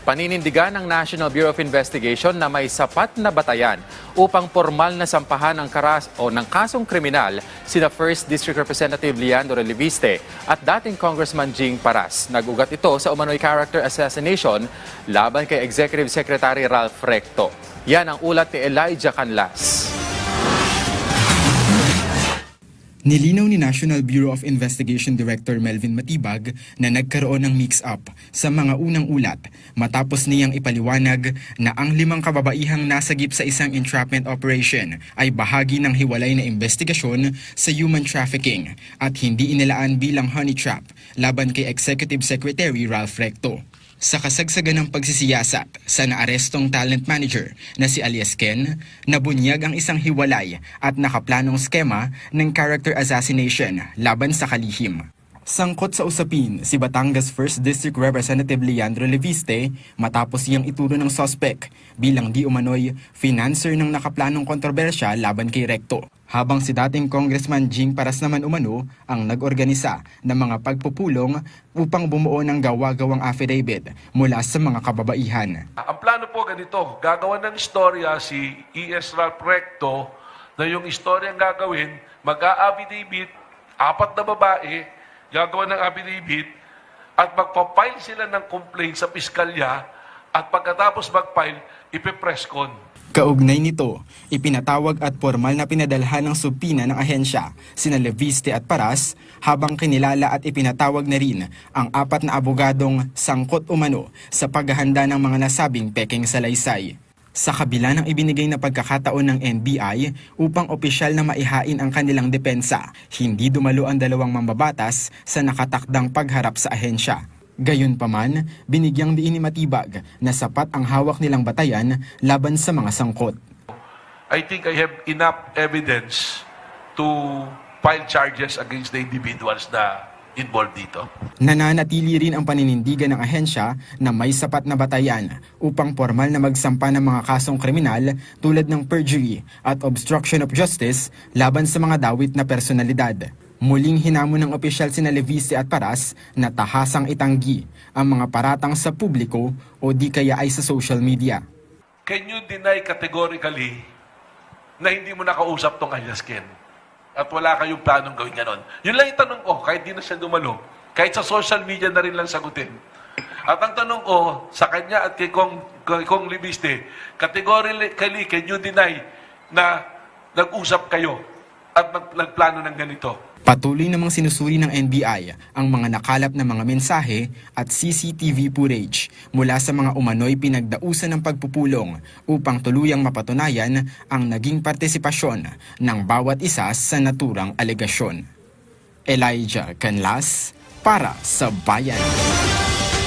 Paninindigan ng National Bureau of Investigation na may sapat na batayan upang formal na sampahan ng kasong kriminal sina 1st District Representative Leandro Reviste at dating Congressman Jing Paras. Nag-ugat ito sa umano'y character assassination laban kay Executive Secretary Ralph Recto. Yan ang ulat ni Elijah Canlas. Nilinaw ni National Bureau of Investigation Director Melvin Matibag na nagkaroon ng mix-up sa mga unang ulat matapos niyang ipaliwanag na ang 5 kababaihang nasagip sa isang entrapment operation ay bahagi ng hiwalay na investigasyon sa human trafficking at hindi inilaan bilang honey trap laban kay Executive Secretary Ralph Recto. Sa kasagsagan ng pagsisiyasat sa naarestong talent manager na si alias Ken, nabunyag ang isang hiwalay at nakaplanong skema ng character assassination laban sa kalihim. Sangkot sa usapin si Batangas 1st District Representative Leandro Reviste matapos siyang ituro ng suspect bilang di umano'y financer ng nakaplanong kontrobersya laban kay Recto. Habang si dating Congressman Jing Paras naman umano ang nag-organisa ng mga pagpupulong upang bumuo ng gawa-gawang affidavit mula sa mga kababaihan. Ang plano po ganito, gagawa ng istorya si E.S. Ralph Recto na yung istoryang gagawin, mag-a-affidavit, 4 na babae, gagawa ng affidavit at magpa-file sila ng complaint sa piskalya at pagkatapos mag-file, ipipress con. Kaugnay nito, ipinatawag at formal na pinadalhan ng subpina ng ahensya sina Reviste at Paras habang kinilala at ipinatawag na rin ang 4 na abogadong sangkot umano sa paghahanda ng mga nasabing pekeng salaysay. Sa kabila ng ibinigay na pagkakataon ng NBI upang opisyal na maihain ang kanilang depensa, hindi dumalo ang 2 mambabatas sa nakatakdang pagharap sa ahensya. Gayunpaman, binigyang diin ni Matibag na sapat ang hawak nilang batayan laban sa mga sangkot. I think I have enough evidence to file charges against the individuals na involved dito. Nananatili rin ang paninindigan ng ahensya na may sapat na batayan upang formal na magsampa ng mga kasong kriminal tulad ng perjury at obstruction of justice laban sa mga dawit na personalidad. Muling hinamon ng opisyal sina Reviste at Paras na tahasang itanggi ang mga paratang sa publiko o di kaya ay sa social media. Can you deny categorically na hindi mo nakausap tong alias Ken? At wala kayong planong gawin ganon? Yun lang yung tanong ko, kahit di na siya dumalo. Kahit sa social media na rin lang sagutin. At ang tanong ko, sa kanya at kay Kong Reviste, categorically, can you deny na nag-usap kayo at nagplano ng ganito? Patuloy namang sinusuri ng NBI ang mga nakalap na mga mensahe at CCTV footage mula sa mga umano'y pinagdausan ng pagpupulong upang tuluyang mapatunayan ang naging partisipasyon ng bawat isa sa naturang alegasyon. Elijah Canlas para sa Bayan.